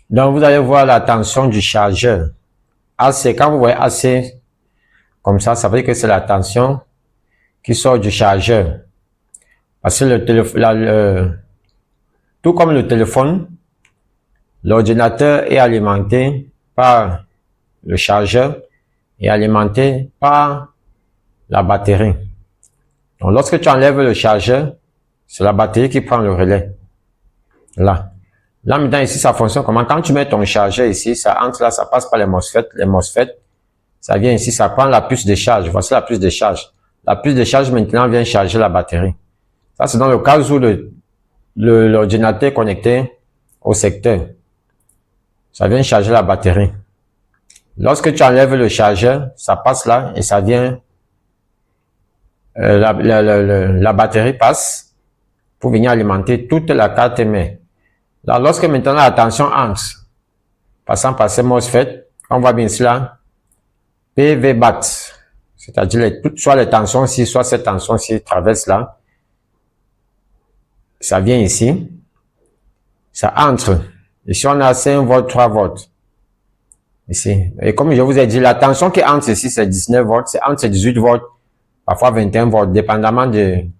Donc, vous allez voir la tension du chargeur. AC, quand vous voyez AC comme ça veut dire que c'est la tension qui sort du chargeur. Parce que le téléphone, tout comme le téléphone, l'ordinateur est alimenté par le chargeur et alimenté par la batterie. Donc, lorsque tu enlèves le chargeur, c'est la batterie qui prend le relais. Là. Là, maintenant, ici, ça fonctionne comment? Quand tu mets ton chargeur ici, ça entre là, ça passe par les MOSFET. Les MOSFET, ça vient ici, ça prend la puce de charge. Voici la puce de charge. La puce de charge, maintenant, vient charger la batterie. Ça, c'est dans le cas où l'ordinateur est connecté au secteur. Ça vient charger la batterie. Lorsque tu enlèves le chargeur, ça passe là et ça vient, la batterie passe pour venir alimenter toute la carte mère. Là, lorsque maintenant la tension entre, passant par ces MOSFET, on voit bien cela, PV bat, c'est-à-dire soit les tensions-ci, soit cette tension-ci traverse là, ça vient ici, ça entre. Ici, on a 5 volts, 3 volts. Ici. Et comme je vous ai dit, la tension qui entre ici, c'est 19 volts, c'est entre 18 volts, parfois 21 volts, dépendamment du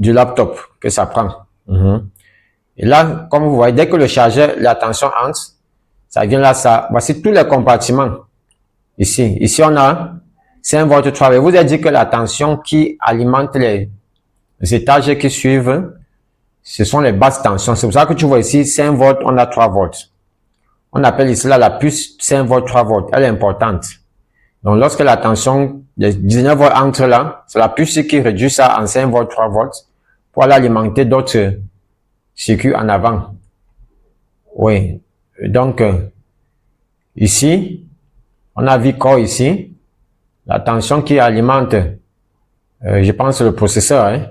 laptop que ça prend. Et là, comme vous voyez, dès que le chargeur, la tension entre, ça vient là, ça, voici tous les compartiments. Ici on a 5 volts 3. Je vous ai dit que la tension qui alimente les étages qui suivent, ce sont les basses tensions. C'est pour ça que tu vois ici, 5 volts, on a 3 volts. On appelle ici là la puce 5 volts 3 volts. Elle est importante. Donc, lorsque la tension de 19 volts entre là, c'est la puce qui réduit ça en 5 volts 3 volts pour aller alimenter d'autres circuits en avant. Oui. Donc, ici, on a V-Core ici. La tension qui alimente, je pense, le processeur. Hein.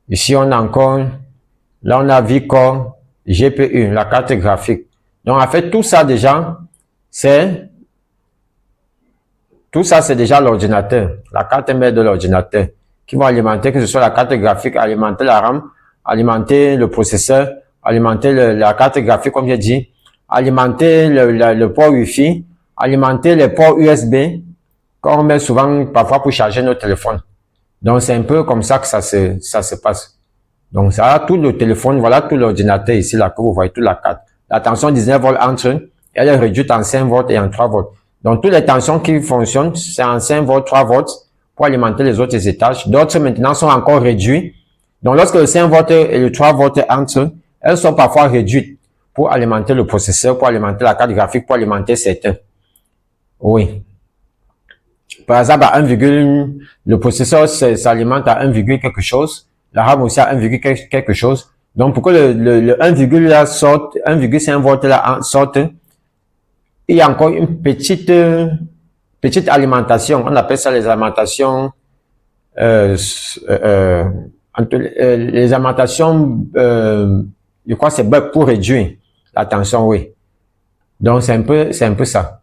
Ici, on a encore, là, on a V-Core GPU, la carte graphique. Donc, en fait, tout ça déjà, c'est déjà l'ordinateur, la carte mère de l'ordinateur, qui va alimenter, que ce soit la carte graphique, alimenter la RAM, alimenter le processeur, alimenter la carte graphique, comme j'ai dit, alimenter le port Wi-Fi, alimenter les ports USB, qu'on met souvent parfois pour charger nos téléphones. Donc, c'est un peu comme ça que ça se passe. Donc, ça a tout le téléphone, voilà tout l'ordinateur ici, là, que vous voyez, toute la carte. La tension 19 volts entre, elle est réduite en 5 volts et en 3 volts. Donc, toutes les tensions qui fonctionnent, c'est en 5 volts, 3 volts pour alimenter les autres étages. D'autres, maintenant, sont encore réduits. Donc, lorsque le 5 volts et le 3 volts entrent, elles sont parfois réduites pour alimenter le processeur, pour alimenter la carte graphique, pour alimenter certains. Oui. Par exemple, à 1, le processeur s'alimente à 1, quelque chose. La RAM aussi à 1, quelque chose. Donc, pour que le 1, là sorte, 1,5 volts là sorte, il y a encore une petite alimentation. On appelle ça les alimentations, les alimentations, je crois que c'est pour réduire la tension, oui. Donc, c'est un peu ça.